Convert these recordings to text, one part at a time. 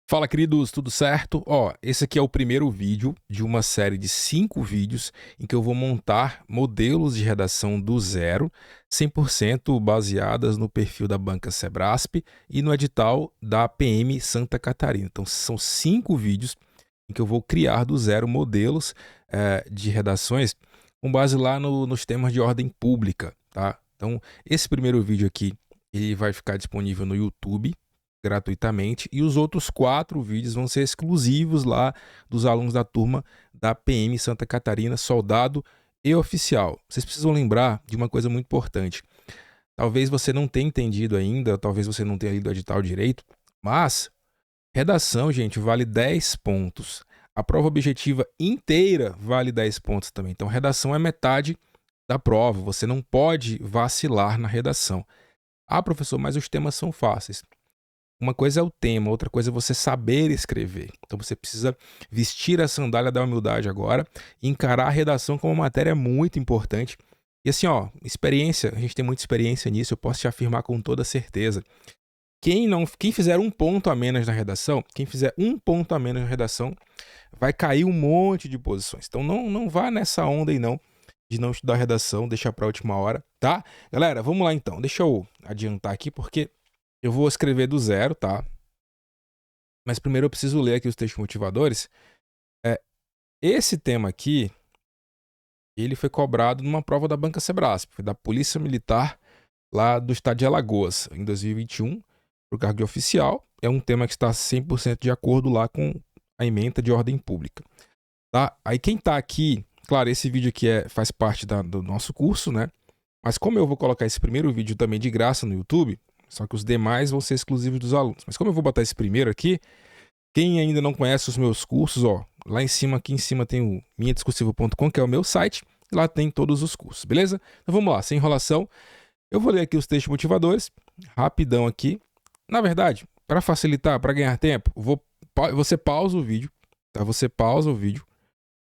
Fala, queridos, tudo certo? Ó, esse aqui é o primeiro vídeo de uma série de 5 vídeos em que eu vou montar modelos de redação do zero, 100% baseadas no perfil da Banca Sebrasp e no edital da PM Santa Catarina. Então, são 5 vídeos em que eu vou criar do zero modelos de redações com base lá nos temas de ordem pública, tá? Então, esse primeiro vídeo aqui, ele vai ficar disponível no YouTube, gratuitamente, e os outros 4 vídeos vão ser exclusivos lá dos alunos da turma da PM Santa Catarina, soldado e oficial. Vocês precisam lembrar de uma coisa muito importante. Talvez você não tenha entendido ainda, talvez você não tenha lido o edital direito, mas redação, gente, vale 10 pontos. A prova objetiva inteira vale 10 pontos também. Então, redação é metade da prova. Você não pode vacilar na redação. Ah, professor, mas os temas são fáceis. Uma coisa é o tema, outra coisa é você saber escrever. Então você precisa vestir a sandália da humildade agora e encarar a redação como uma matéria muito importante. E assim, ó, experiência, a gente tem muita experiência nisso, eu posso te afirmar com toda certeza. Quem fizer um ponto a menos na redação, quem fizer um ponto a menos na redação, vai cair um monte de posições. Então não vá nessa onda aí não, de não estudar redação, deixar para a última hora, tá? Galera, vamos lá então. Deixa eu adiantar aqui porque eu vou escrever do zero, tá? Mas primeiro eu preciso ler aqui os textos motivadores. Esse tema aqui, ele foi cobrado numa prova da Banca Sebrasp, foi da Polícia Militar lá do estado de Alagoas, em 2021, para o cargo de oficial. É um tema que está 100% de acordo lá com a ementa de ordem pública, tá? Aí quem tá aqui, claro, esse vídeo aqui faz parte do nosso curso, né? Mas como eu vou colocar esse primeiro vídeo também de graça no YouTube, só que os demais vão ser exclusivos dos alunos. Mas como eu vou botar esse primeiro aqui, quem ainda não conhece os meus cursos, ó, lá em cima, aqui em cima tem o minhadiscursivo.com, que é o meu site, e lá tem todos os cursos, beleza? Então vamos lá, sem enrolação. Eu vou ler aqui os textos motivadores, rapidão aqui. Na verdade, para facilitar, para ganhar tempo, você pausa o vídeo, tá? Você pausa o vídeo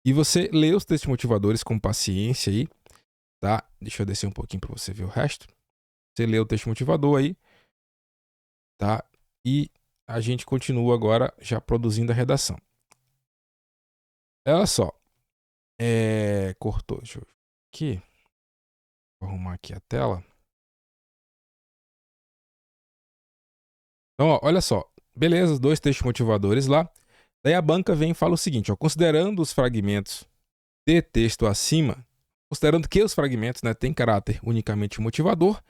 e você lê os textos motivadores com paciência aí, tá? Deixa eu descer um pouquinho para você ver o resto. Você lê o texto motivador aí, tá? E a gente continua agora já produzindo a redação. Olha só. Cortou. Deixa eu ver aqui. Vou arrumar aqui a tela. Então, ó, olha só. Beleza, 2 textos motivadores lá. Daí a banca vem e fala o seguinte, ó, considerando os fragmentos de texto acima, considerando que os fragmentos, né, têm caráter unicamente motivador,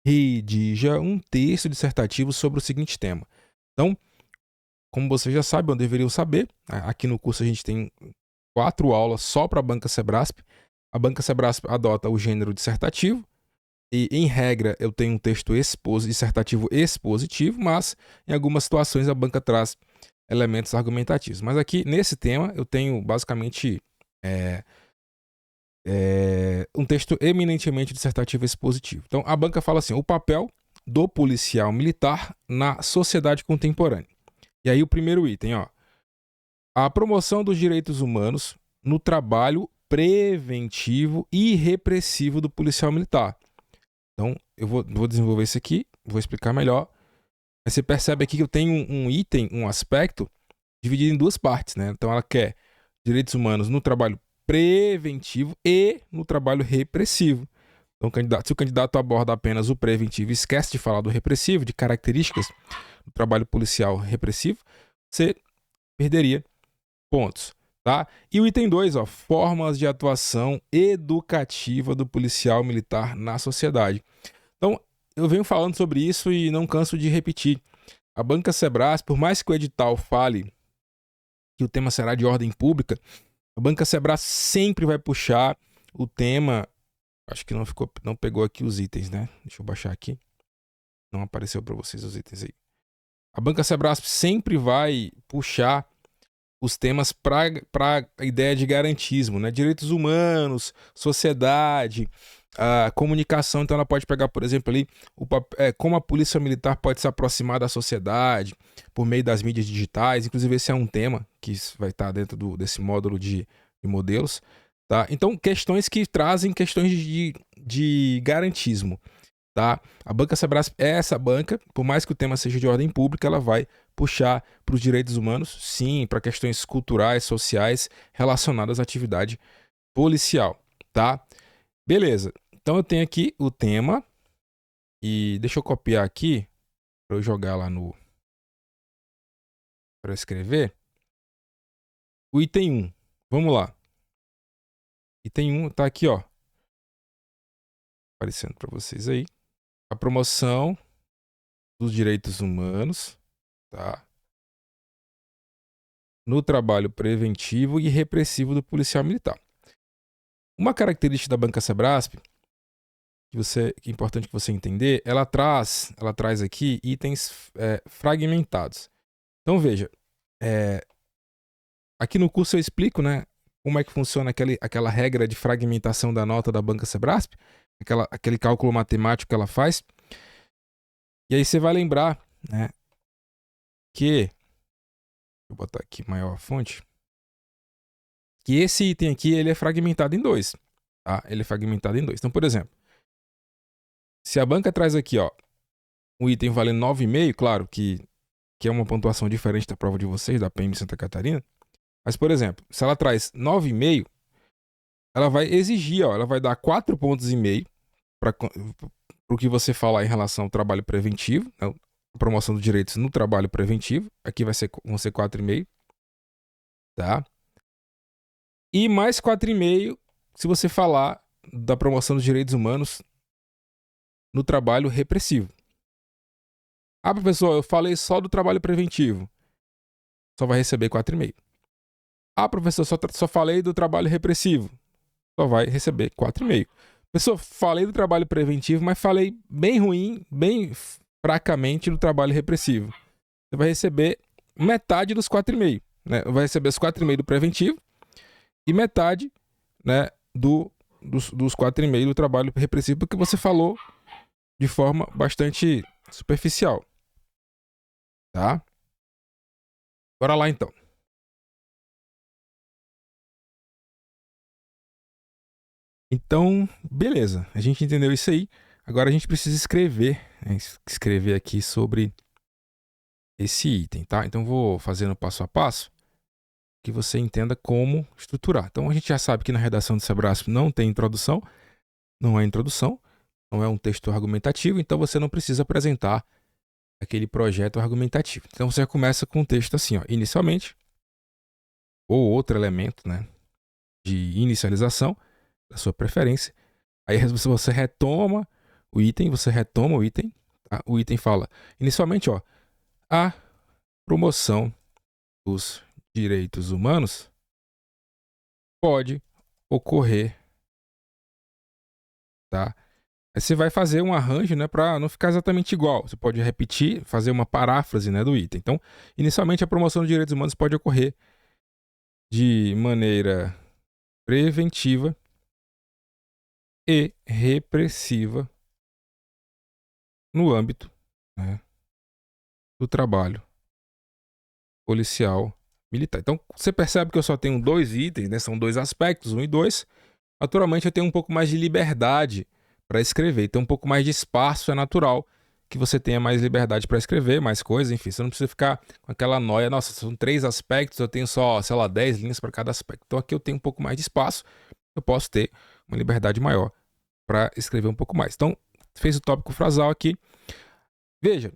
redija um texto dissertativo sobre o seguinte tema. Então, como vocês já sabem, ou deveriam saber, aqui no curso a gente tem 4 aulas só para a Banca Sebrasp. A Banca Sebrasp adota o gênero dissertativo e, em regra, eu tenho um texto dissertativo expositivo, mas em algumas situações a banca traz elementos argumentativos. Mas aqui, nesse tema, eu tenho basicamente um texto eminentemente dissertativo expositivo. Então, a banca fala assim, o papel do policial militar na sociedade contemporânea. E aí o primeiro item, ó. A promoção dos direitos humanos no trabalho preventivo e repressivo do policial militar. Então, eu vou desenvolver isso aqui, vou explicar melhor. Mas você percebe aqui que eu tenho um item, um aspecto, dividido em 2 partes, né? Então, ela quer direitos humanos no trabalho preventivo e no trabalho repressivo. Então, se o candidato aborda apenas o preventivo e esquece de falar do repressivo, de características do trabalho policial repressivo, você perderia pontos, tá? E o item 2, ó, formas de atuação educativa do policial militar na sociedade. Então, eu venho falando sobre isso e não canso de repetir. A Banca Sebrasp, por mais que o edital fale que o tema será de ordem pública, a Banca Sebrasp sempre vai puxar o tema. Acho que não pegou aqui os itens, né? Deixa eu baixar aqui. Não apareceu para vocês os itens aí. A Banca Sebrasp sempre vai puxar os temas para a ideia de garantismo, né? Direitos humanos, sociedade, a comunicação. Então ela pode pegar, por exemplo, ali como a polícia militar pode se aproximar da sociedade por meio das mídias digitais. Inclusive esse é um tema que vai estar dentro desse módulo de modelos. Tá? Então questões que trazem questões de garantismo. tá? A Banca Sebrasp é essa banca, por mais que o tema seja de ordem pública, ela vai puxar para os direitos humanos, sim, para questões culturais, sociais, relacionadas à atividade policial, tá? Beleza. Então eu tenho aqui o tema e deixa eu copiar aqui para eu jogar lá no para eu escrever. O item 1. Vamos lá. Item 1 tá aqui, ó. Aparecendo para vocês aí. A promoção dos direitos humanos, tá? No trabalho preventivo e repressivo do policial militar. Uma característica da Banca Sebrasp que é importante que você entender, ela traz aqui itens fragmentados. Então veja, aqui no curso eu explico, né, como é que funciona aquela regra de fragmentação da nota da Banca Sebrasp, aquele cálculo matemático que ela faz. E aí você vai lembrar, né, que vou botar aqui maior a fonte, que esse item aqui ele é fragmentado em dois, tá? Ele é fragmentado em dois. Então, por exemplo, se a banca traz aqui, ó, um item valendo 9,5, claro que é uma pontuação diferente da prova de vocês, da PM Santa Catarina, mas, por exemplo, se ela traz 9,5, ela vai exigir, ó, ela vai dar 4,5 pontos para o que você falar em relação ao trabalho preventivo, né, a promoção dos direitos no trabalho preventivo, aqui vão ser 4,5, tá? E mais 4,5 se você falar da promoção dos direitos humanos no trabalho repressivo. Ah, professor, eu falei só do trabalho preventivo. Só vai receber 4,5. Ah, professor, só falei do trabalho repressivo. Só vai receber 4,5. Professor, falei do trabalho preventivo, mas falei bem ruim, bem fracamente do trabalho repressivo. Você vai receber metade dos 4,5. Né? Vai receber os 4,5 do preventivo e metade, né, dos 4,5 do trabalho repressivo, porque você falou de forma bastante superficial. Tá? Bora lá, então. Então, beleza. A gente entendeu isso aí. Agora a gente precisa escrever aqui sobre esse item, tá? Então vou fazendo passo a passo que você entenda como estruturar. Então a gente já sabe que na redação do Sebrasp não tem introdução, não é introdução, não é um texto argumentativo, então você não precisa apresentar aquele projeto argumentativo. Então você começa com um texto assim, ó, inicialmente, ou outro elemento, né, de inicialização da sua preferência. Aí você retoma o item, tá? O item fala, inicialmente, ó, a promoção dos direitos humanos pode ocorrer, tá? Aí você vai fazer um arranjo, né, para não ficar exatamente igual. Você pode repetir, fazer uma paráfrase, né, do item. Então, inicialmente, a promoção dos direitos humanos pode ocorrer de maneira preventiva e repressiva no âmbito, né, do trabalho policial militar. Então, você percebe que eu só tenho dois itens, né, são dois aspectos, 1 e 2. Naturalmente, eu tenho um pouco mais de liberdade para escrever. Então, um pouco mais de espaço é natural que você tenha mais liberdade para escrever, mais coisas, enfim. Você não precisa ficar com aquela noia, nossa, são 3 aspectos, eu tenho só, sei lá, 10 linhas para cada aspecto. Então, aqui eu tenho um pouco mais de espaço, eu posso ter uma liberdade maior para escrever um pouco mais. Então, fez o tópico frasal aqui. Veja,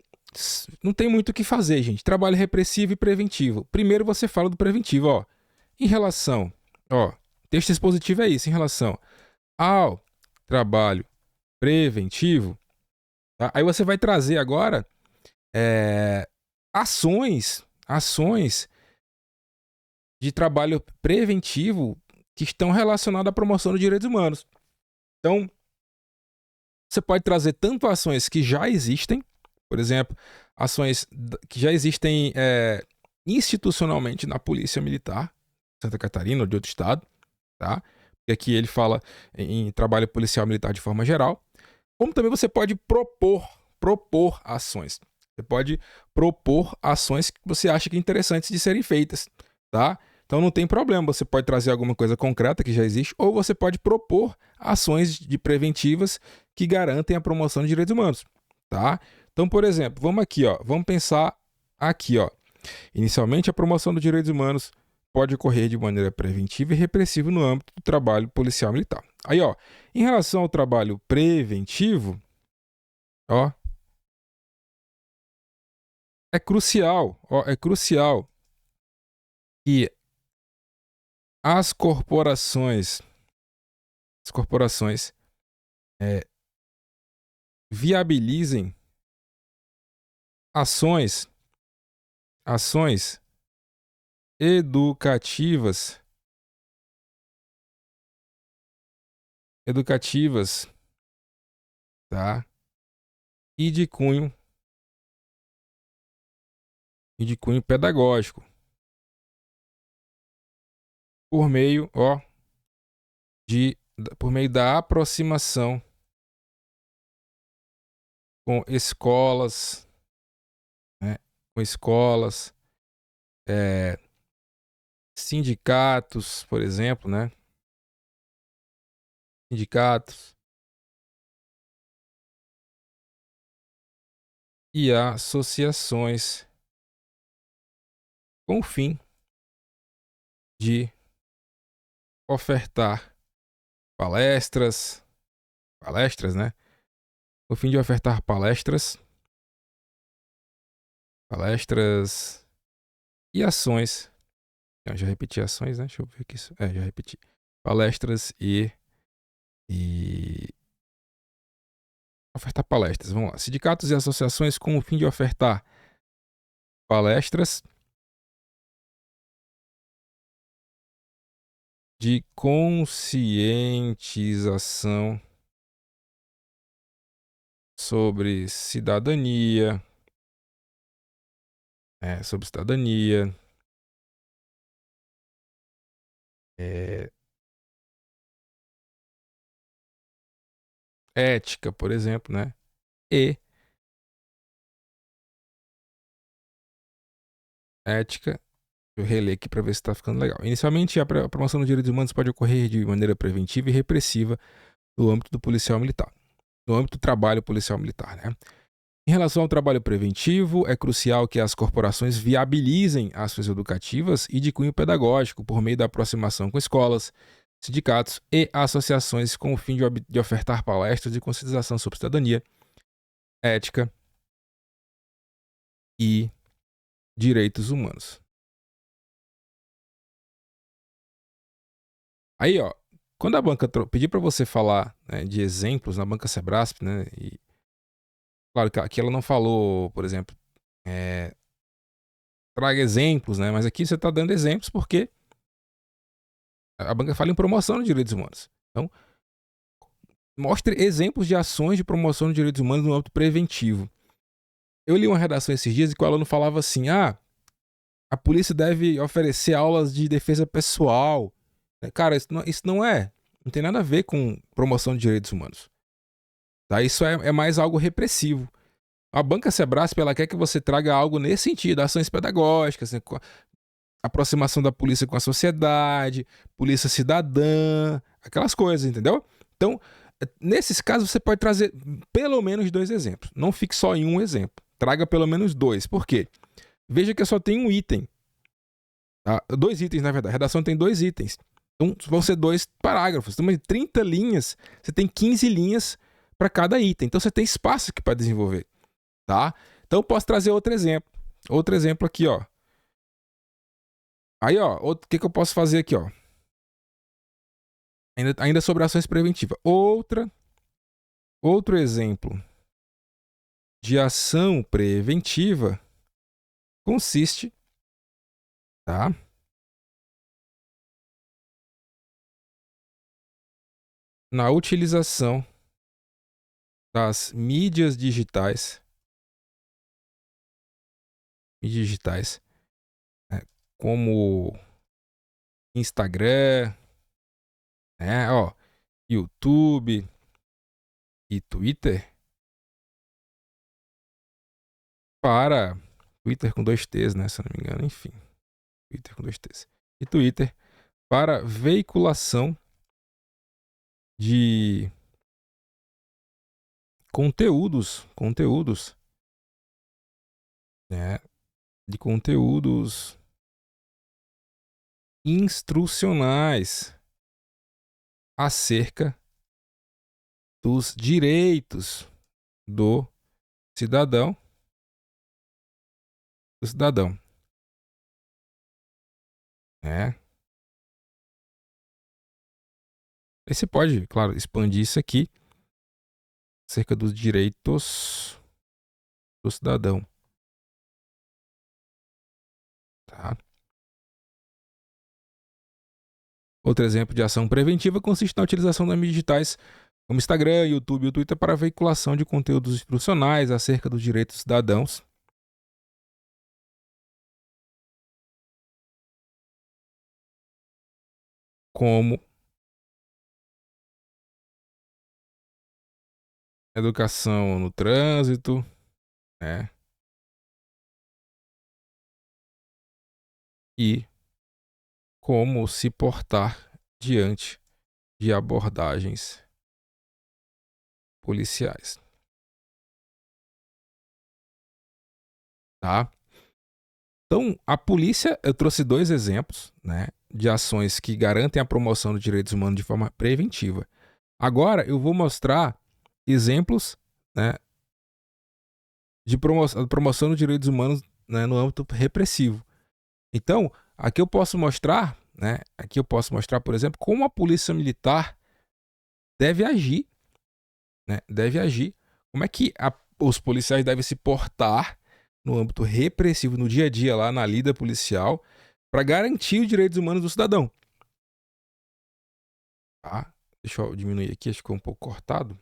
não tem muito o que fazer, gente. Trabalho repressivo e preventivo. Primeiro você fala do preventivo, ó. Em relação, ó, texto expositivo é isso, em relação ao trabalho preventivo, tá? Aí você vai trazer agora ações de trabalho preventivo que estão relacionadas à promoção dos direitos humanos. Então, você pode trazer tanto ações que já existem, por exemplo, ações que já existem institucionalmente na Polícia Militar, Santa Catarina ou de outro estado, tá? Porque aqui ele fala em trabalho policial militar de forma geral. Como também você pode propor ações. Você pode propor ações que você acha que é interessantes de serem feitas, tá? Então não tem problema, você pode trazer alguma coisa concreta que já existe, ou você pode propor ações de preventivas que garantem a promoção de direitos humanos, tá? Então, por exemplo, vamos aqui, ó, vamos pensar aqui, ó. Inicialmente, a promoção dos direitos humanos pode ocorrer de maneira preventiva e repressiva no âmbito do trabalho policial militar. Aí, ó, em relação ao trabalho preventivo, ó, é crucial que as corporações é, viabilizem ações, ações educativas, tá? E de cunho pedagógico, por meio, ó, por meio da aproximação com escolas, né? Com escolas, é, sindicatos, por exemplo, né? Sindicatos e associações com o fim de ofertar palestras, né? Com o fim de ofertar palestras e ações. Eu já repeti ações, né? Deixa eu ver aqui. Já repeti. Palestras e ofertar palestras. Vamos lá. Sindicatos e associações com o fim de ofertar palestras de conscientização sobre cidadania, sobre cidadania, é, ética, por exemplo, né? E ética. Deixa eu reler aqui para ver se está ficando legal. Inicialmente, a promoção dos direitos humanos pode ocorrer de maneira preventiva e repressiva no âmbito do policial militar, no âmbito do trabalho policial militar, né? Em relação ao trabalho preventivo, é crucial que as corporações viabilizem ações educativas e de cunho pedagógico por meio da aproximação com escolas, sindicatos e associações com o fim de ofertar palestras de conscientização sobre cidadania, ética e direitos humanos. Aí, ó, quando a banca pedir para você falar, né, de exemplos na banca Sebrasp, né, e claro que aqui ela não falou, por exemplo, traga exemplos, né, mas aqui você está dando exemplos porque a banca fala em promoção de direitos humanos. Então, mostre exemplos de ações de promoção de direitos humanos no âmbito preventivo. Eu li uma redação esses dias em que o aluno falava assim: a polícia deve oferecer aulas de defesa pessoal. Cara, isso não tem nada a ver com promoção de direitos humanos. Tá? Isso é mais algo repressivo. A banca Sebrasp, ela quer que você traga algo nesse sentido, ações pedagógicas, né? Aproximação da polícia com a sociedade, polícia cidadã, aquelas coisas, entendeu? Então, nesses casos, você pode trazer pelo menos 2 exemplos. Não fique só em um exemplo. Traga pelo menos 2. Por quê? Veja que só tem um item. Tá? 2 itens, na verdade. A redação tem 2 itens. Então, vão ser 2 parágrafos. Então, de 30 linhas, você tem 15 linhas para cada item. Então, você tem espaço aqui para desenvolver. Tá? Então, eu posso trazer outro exemplo. Outro exemplo aqui, ó. Aí, ó, o que eu posso fazer aqui, ó? Ainda sobre ações preventivas. Outro exemplo de ação preventiva consiste, tá? Na utilização das mídias digitais, né, como Instagram, né, ó, YouTube e Twitter para Twitter com 2 T's, né, se eu não me engano, enfim, Twitter com 2 T's. e Twitter para veiculação de conteúdos, né, de conteúdos instrucionais acerca dos direitos do cidadão, né? E você pode, claro, expandir isso aqui acerca dos direitos do cidadão, tá? Outro exemplo de ação preventiva consiste na utilização das mídias digitais como Instagram, YouTube e o Twitter para a veiculação de conteúdos instrucionais acerca dos direitos dos cidadãos, como educação no trânsito, né? E como se portar diante de abordagens policiais, tá? Então, a polícia, eu trouxe 2 exemplos, né, de ações que garantem a promoção dos direitos humanos de forma preventiva. Agora, eu vou mostrar exemplos, né, de promoção dos direitos humanos, né, no âmbito repressivo. Então, aqui eu posso mostrar, por exemplo, como a polícia militar deve agir, né, como é que os policiais devem se portar no âmbito repressivo, no dia a dia, lá na lida policial, para garantir os direitos humanos do cidadão. Tá? Deixa eu diminuir aqui, acho que ficou um pouco cortado.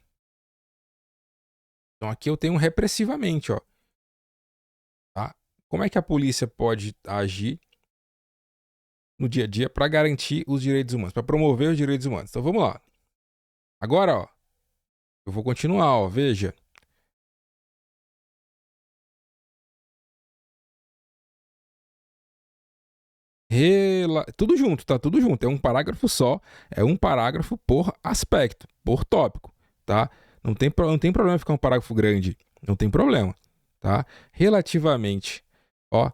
Então aqui eu tenho repressivamente, ó. Tá? Como é que a polícia pode agir no dia a dia para garantir os direitos humanos, para promover os direitos humanos? Então vamos lá. Agora, ó, eu vou continuar, ó, veja. Tudo junto, tá? Tudo junto. É um parágrafo só. É um parágrafo por aspecto, por tópico, tá? Não tem problema ficar um parágrafo grande. Não tem problema, tá? Relativamente, ó,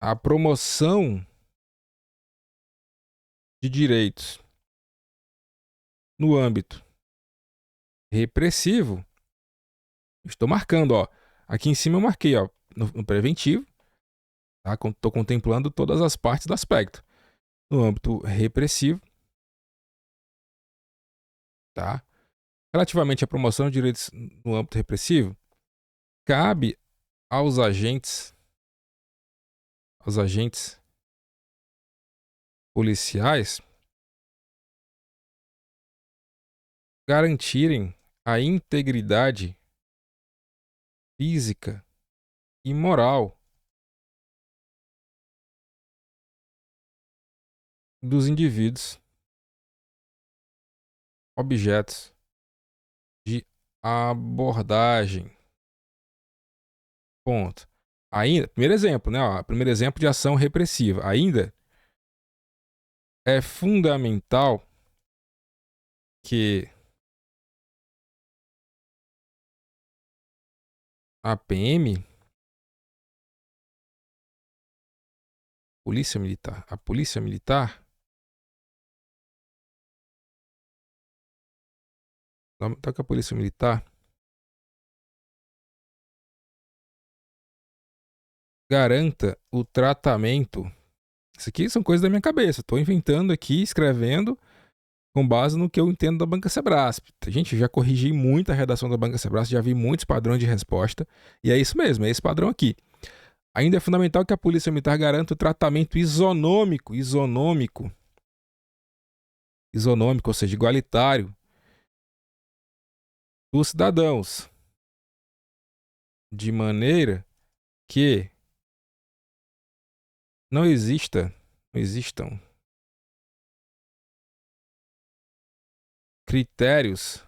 a promoção de direitos no âmbito repressivo, estou marcando, ó. Aqui em cima eu marquei, ó, no preventivo, tá? Estou contemplando todas as partes do aspecto. No âmbito repressivo, tá? Relativamente à promoção de direitos no âmbito repressivo, cabe aos agentes policiais garantirem a integridade física e moral dos indivíduos objetos de abordagem. Ponto. Ainda, primeiro exemplo, né? Ó, primeiro exemplo de ação repressiva. Ainda é fundamental que a PM, a Polícia Militar, tá com a Polícia Militar, garanta o tratamento. Isso aqui são coisas da minha cabeça. Estou inventando aqui, escrevendo com base no que eu entendo da Banca Sebrasp. Gente, já corrigi muito a redação da Banca Sebrasp, já vi muitos padrões de resposta, e é isso mesmo, é esse padrão aqui. Ainda é fundamental que a Polícia Militar garanta o tratamento isonômico, ou seja, igualitário, dos cidadãos, de maneira que não existam critérios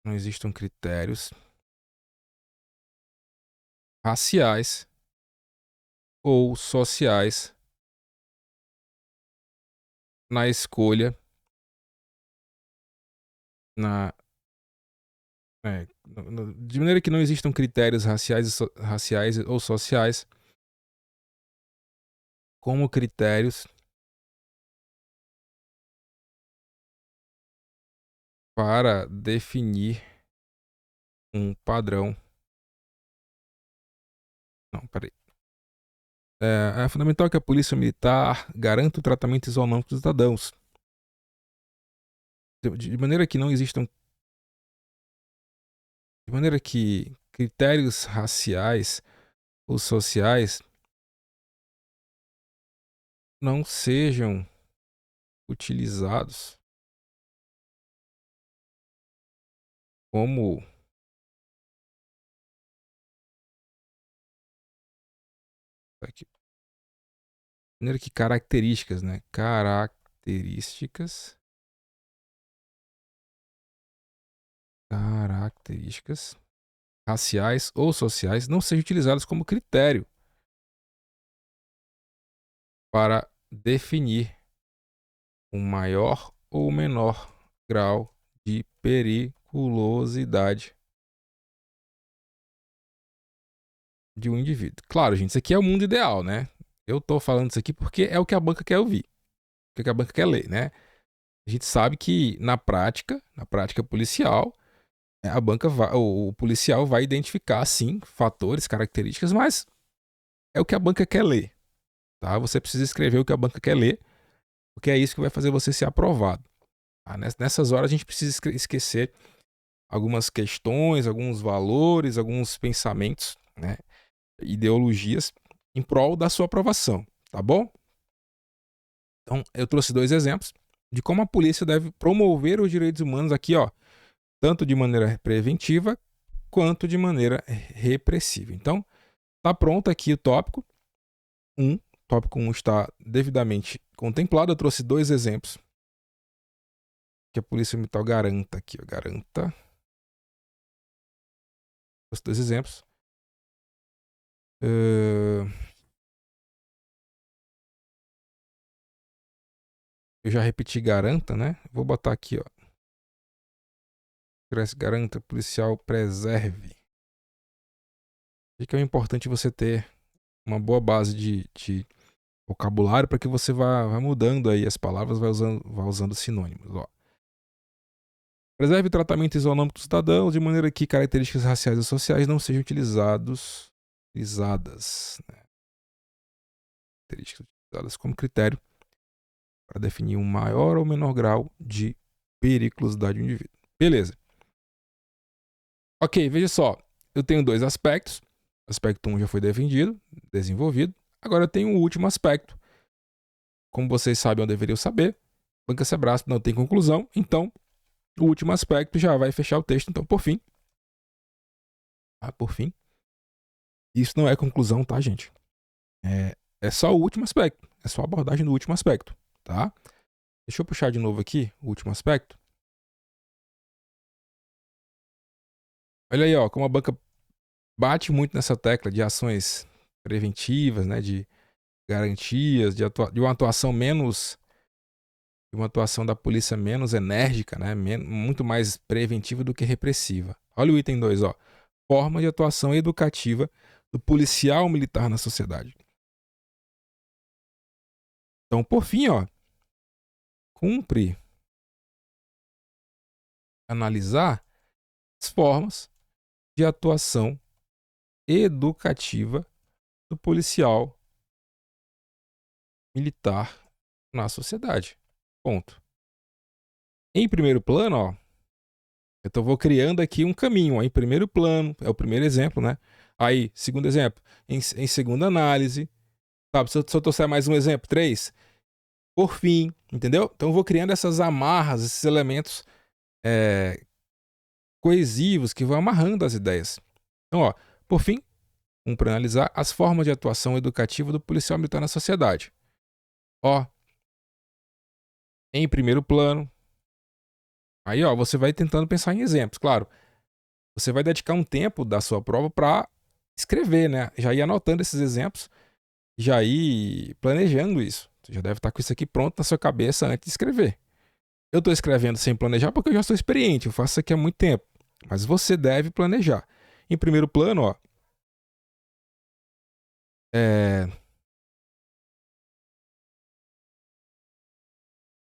não existam critérios raciais ou sociais na escolha, na, de maneira que não existam critérios raciais ou sociais como critérios para definir um padrão. Não, peraí. É fundamental que a polícia militar garanta o tratamento isonômico dos cidadãos. De maneira que não existam. De maneira que critérios raciais ou sociais não sejam utilizados como aqui, de maneira que características, né? Características raciais ou sociais não sejam utilizadas como critério para definir um maior ou menor grau de periculosidade de um indivíduo. Claro, gente, isso aqui é o mundo ideal, né? Eu tô falando isso aqui porque é o que a banca quer ouvir, o que a banca quer ler, né? A gente sabe que na prática policial, a banca vai, o policial vai identificar sim fatores, características, mas é o que a banca quer ler, tá? Você precisa escrever o que a banca quer ler, porque é isso que vai fazer você ser aprovado. Tá? Nessas horas a gente precisa esquecer algumas questões, alguns valores, alguns pensamentos, né? Ideologias em prol da sua aprovação, tá bom? Então, eu trouxe 2 exemplos de como a polícia deve promover os direitos humanos aqui, ó, tanto de maneira preventiva quanto de maneira repressiva. Então, tá pronto aqui o tópico 1. Tópico 1 está devidamente contemplado. Eu trouxe 2 exemplos que a polícia militar garanta aqui, ó, garanta. Trouxe 2 exemplos. Eu já repeti garanta, né? Vou botar aqui, ó. Garanta policial preserve. E que é importante você ter uma boa base de vocabulário para que você vá mudando aí as palavras, vai usando sinônimos. Ó. Preserve o tratamento isonômico dos cidadãos de maneira que características raciais e sociais não sejam utilizadas, né? Características utilizadas como critério para definir um maior ou menor grau de periculosidade do indivíduo. Beleza. Ok, veja só. Eu tenho 2 aspectos. O aspecto 1 já foi defendido, desenvolvido. Agora eu tenho o último aspecto. Como vocês sabem ou deveriam saber, Banca Sebrasp não tem conclusão, então o último aspecto já vai fechar o texto. Então, por fim, isso não é conclusão, tá, gente? É só o último aspecto, é só a abordagem do último aspecto, tá? Deixa eu puxar de novo aqui o último aspecto. Olha aí, ó, como a banca bate muito nessa tecla de ações preventivas, né, de garantias, de uma atuação menos, de uma atuação da polícia menos enérgica, né, muito mais preventiva do que repressiva. Olha o item 2, ó. Forma de atuação educativa do policial militar na sociedade. Então, por fim, ó, cumpre analisar as formas de atuação educativa do policial militar na sociedade. Ponto. Em primeiro plano, ó, então vou criando aqui um caminho. Ó, em primeiro plano, é o primeiro exemplo, né? Aí, segundo exemplo, em segunda análise, sabe? Se eu trouxer mais um exemplo, 3, por fim, entendeu? Então eu vou criando essas amarras, esses elementos coesivos que vão amarrando as ideias. Então, ó, por fim, para analisar as formas de atuação educativa do policial militar na sociedade. Ó, em primeiro plano, Aí, ó, você vai tentando pensar em exemplos. Claro, você vai dedicar um tempo da sua prova para escrever, né? Já ir anotando esses exemplos, já ir planejando isso. Você já deve estar com isso aqui pronto na sua cabeça antes de escrever. Eu estou escrevendo sem planejar porque eu já sou experiente, eu faço isso aqui há muito tempo. Mas você deve planejar. Em primeiro plano, ó, é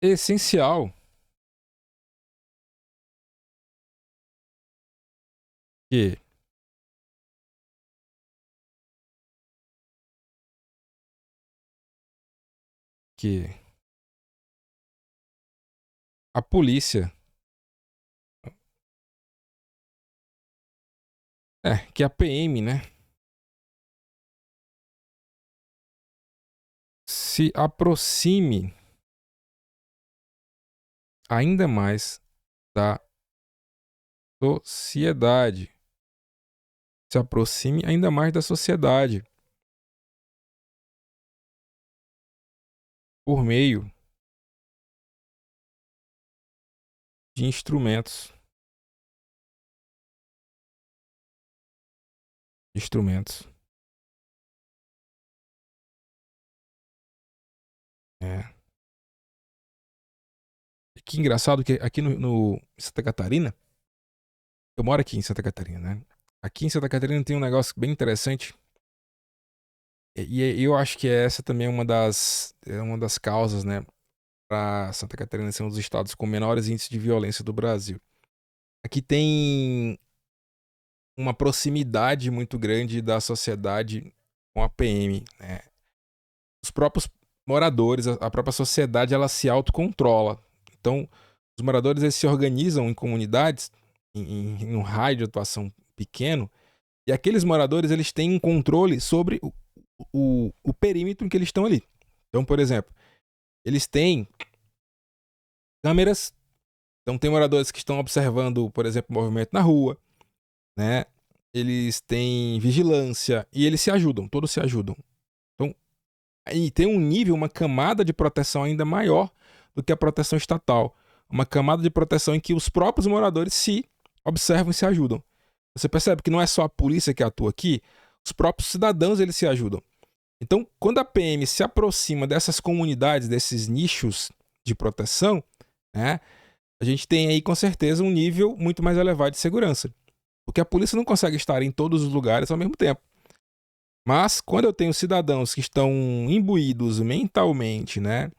essencial que, que a polícia, que a PM, né, se aproxime ainda mais da sociedade. Se aproxime ainda mais da sociedade por meio de instrumentos. Instrumentos. É. Que engraçado que aqui no Santa Catarina, eu moro aqui em Santa Catarina, né? Aqui em Santa Catarina tem um negócio bem interessante. E eu acho que essa também é uma das causas, né, para Santa Catarina ser um dos estados com menores índices de violência do Brasil. Aqui tem uma proximidade muito grande da sociedade com a PM, né? Os próprios moradores, a própria sociedade, ela se autocontrola. Então, os moradores eles se organizam em comunidades, em um raio de atuação pequeno, e aqueles moradores eles têm um controle sobre o perímetro em que eles estão ali. Então, por exemplo, eles têm câmeras, então tem moradores que estão observando, por exemplo, o movimento na rua, né? Eles têm vigilância e eles se ajudam, todos se ajudam. Então, e tem um nível, uma camada de proteção ainda maior do que a proteção estatal. Uma camada de proteção em que os próprios moradores se observam e se ajudam. Você percebe que não é só a polícia que atua aqui, os próprios cidadãos eles se ajudam. Então, quando a PM se aproxima dessas comunidades, desses nichos de proteção, né, a gente tem aí com certeza um nível muito mais elevado de segurança. Porque a polícia não consegue estar em todos os lugares ao mesmo tempo. Mas quando eu tenho cidadãos que estão imbuídos mentalmente, né,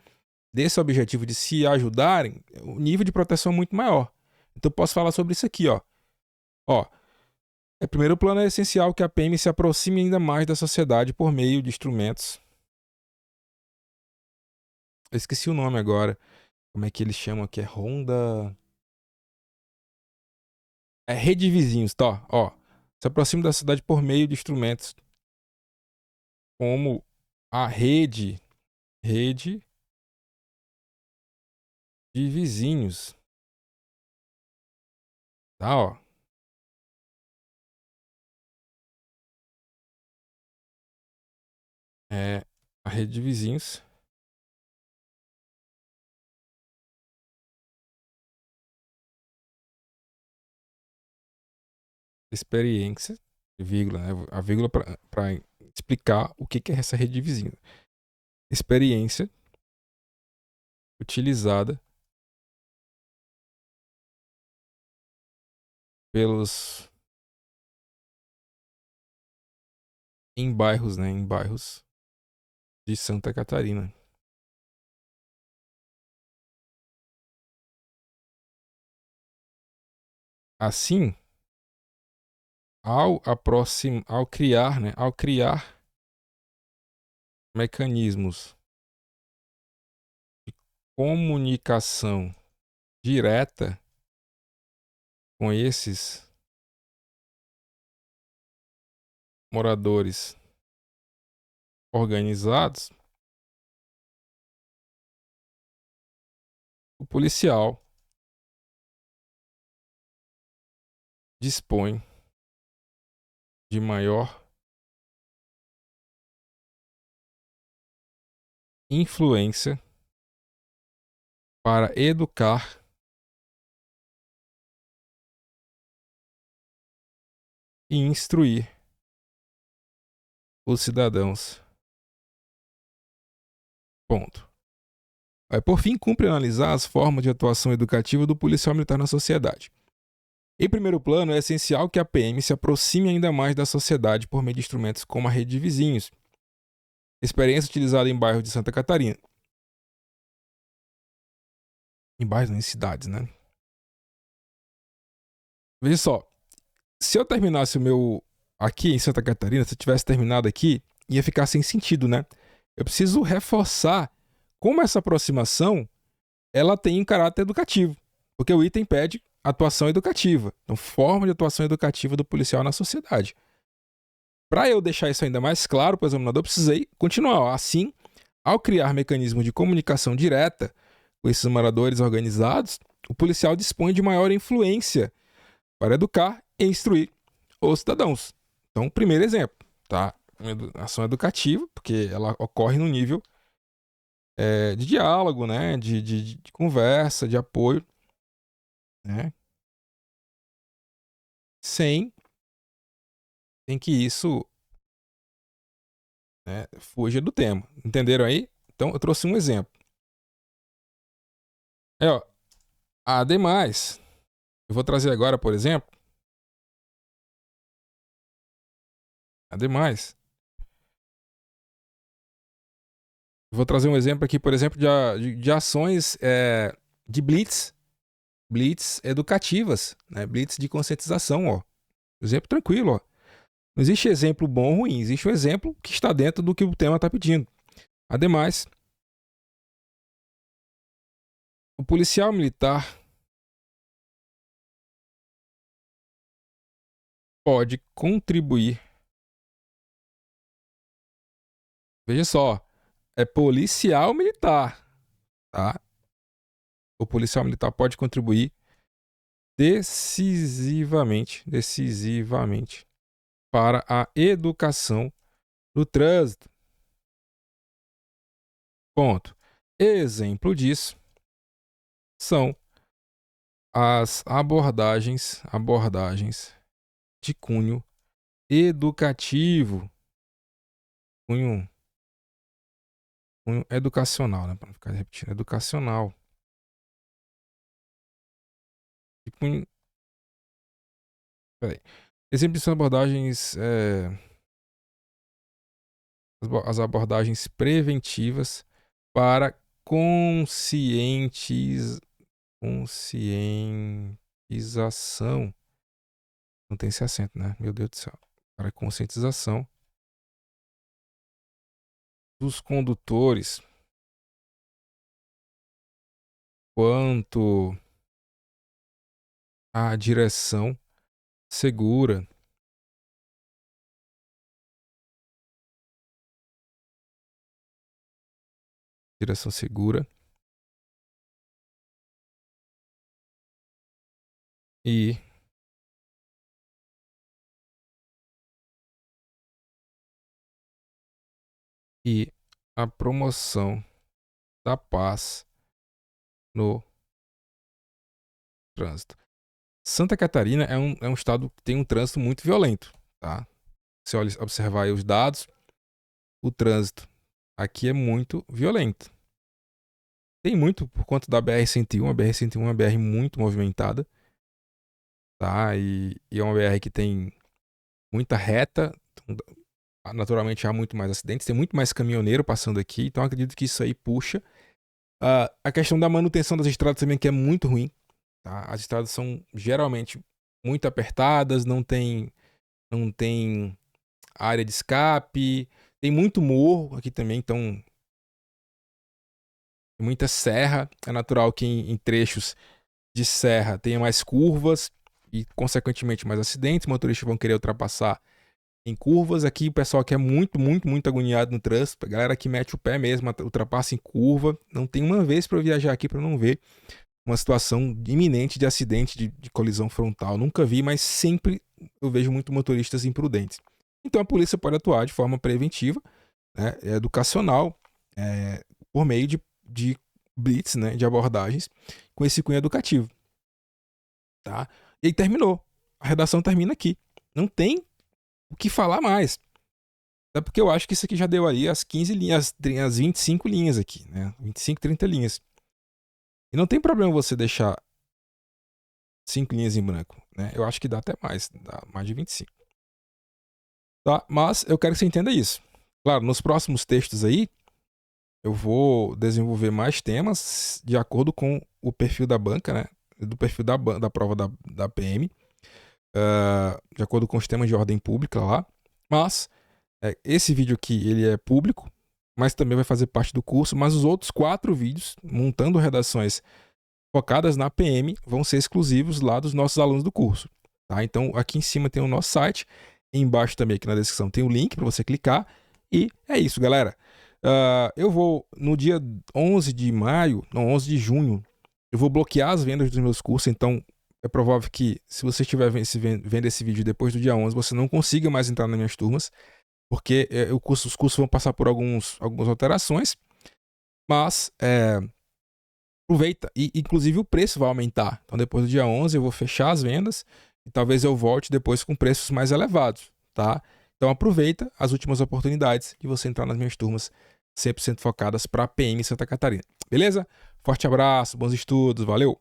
desse objetivo de se ajudarem, o nível de proteção é muito maior. Então eu posso falar sobre isso aqui, ó. Ó, primeiro plano é essencial que a PM se aproxime ainda mais da sociedade por meio de instrumentos. Eu esqueci o nome agora. Como é que eles chamam aqui? É Ronda. É rede de vizinhos, tá? Ó, se aproxime da cidade por meio de instrumentos como a rede de vizinhos, tá? Ó, é a rede de vizinhos, experiência, vírgula, né? A vírgula para explicar o que é essa rede de vizinhos. Experiência utilizada pelos em bairros, né? Em bairros de Santa Catarina. Assim, ao criar, né? Ao criar mecanismos de comunicação direta com esses moradores organizados, o policial dispõe de maior influência para educar e instruir os cidadãos. Ponto. Por fim, cumpre analisar as formas de atuação educativa do policial militar na sociedade. Em primeiro plano, é essencial que a PM se aproxime ainda mais da sociedade por meio de instrumentos como a rede de vizinhos, experiência utilizada em bairros de Santa Catarina. Em bairros, não, em cidades, né? Veja só, se eu terminasse o meu aqui em Santa Catarina, se eu tivesse terminado aqui, ia ficar sem sentido, né? Eu preciso reforçar como essa aproximação ela tem um caráter educativo, porque o item pede atuação educativa, então forma de atuação educativa do policial na sociedade. Para eu deixar isso ainda mais claro para o examinador, eu precisei continuar. Assim, ao criar mecanismos de comunicação direta com esses moradores organizados, o policial dispõe de maior influência para educar e instruir os cidadãos. Então, primeiro exemplo, tá? Ação educativa, porque ela ocorre no nível de diálogo, né? De conversa, de apoio, né? Sem que isso, né, fuja do tema. Entenderam aí? Então, eu trouxe um exemplo. Ó, ademais, eu vou trazer agora, por exemplo, eu vou trazer um exemplo aqui, por exemplo, de ações de blitz educativas, né? Blitz de conscientização, ó. Exemplo tranquilo, ó. Não existe exemplo bom ou ruim, existe um exemplo que está dentro do que o tema está pedindo. Ademais, o policial militar pode contribuir. Veja só, é policial militar, tá? O policial militar pode contribuir decisivamente para a educação do trânsito. Ponto. Exemplo disso são as abordagens de cunho educativo, cunho educacional, né? Para não ficar repetindo, educacional. De cunho... Peraí. Exemplo são abordagens, as abordagens preventivas para conscientização. Não tem esse acento, né? Meu Deus do céu. Para conscientização dos condutores quanto à direção segura. Direção segura. E a promoção da paz no trânsito. Santa Catarina é um estado que tem um trânsito muito violento, tá? Se você observar aí os dados, o trânsito aqui é muito violento. Tem muito por conta da BR-101. A BR-101 é uma BR muito movimentada, tá? E é uma BR que tem muita reta, naturalmente há muito mais acidentes, tem muito mais caminhoneiro passando aqui, então acredito que isso aí puxa. A questão da manutenção das estradas também, que é muito ruim, tá? As estradas são geralmente muito apertadas, não tem área de escape, tem muito morro aqui também, então tem muita serra. É natural que em trechos de serra tenha mais curvas e, consequentemente, mais acidentes. Motoristas vão querer ultrapassar em curvas. Aqui o pessoal que é muito agoniado no trânsito, a galera que mete o pé mesmo, ultrapassa em curva. Não tem uma vez para eu viajar aqui para não ver uma situação iminente de acidente, de colisão frontal. Nunca vi, mas sempre eu vejo muito motoristas imprudentes. Então a polícia pode atuar de forma preventiva, né, educacional, por meio de blitz, né, de abordagens com esse cunho educativo. Tá? E aí terminou. A redação termina aqui. Não tem o que falar mais. Até porque eu acho que isso aqui já deu aí as 15 linhas, as 25 linhas aqui, né? 25, 30 linhas. E não tem problema você deixar 5 linhas em branco, né? Eu acho que dá até mais, dá mais de 25. Tá? Mas eu quero que você entenda isso. Claro, nos próximos textos aí, eu vou desenvolver mais temas de acordo com o perfil da banca, né? Do perfil da prova da PM, de acordo com os temas de ordem pública lá. Mas esse vídeo aqui, ele é público, mas também vai fazer parte do curso. Mas os outros 4 vídeos, montando redações focadas na PM, vão ser exclusivos lá dos nossos alunos do curso. Tá? Então, aqui em cima tem o nosso site. Embaixo também, aqui na descrição, tem o link para você clicar. E é isso, galera. Eu vou, no dia 11 de maio, não, 11 de junho, eu vou bloquear as vendas dos meus cursos. Então, é provável que, se você estiver vendo esse vídeo depois do dia 11, você não consiga mais entrar nas minhas turmas, porque os cursos vão passar por algumas alterações. Mas, aproveita. E, inclusive, o preço vai aumentar. Então, depois do dia 11, eu vou fechar as vendas e talvez eu volte depois com preços mais elevados, tá? Então, aproveita as últimas oportunidades de você entrar nas minhas turmas 100% focadas para PM Santa Catarina. Beleza? Forte abraço, bons estudos, valeu!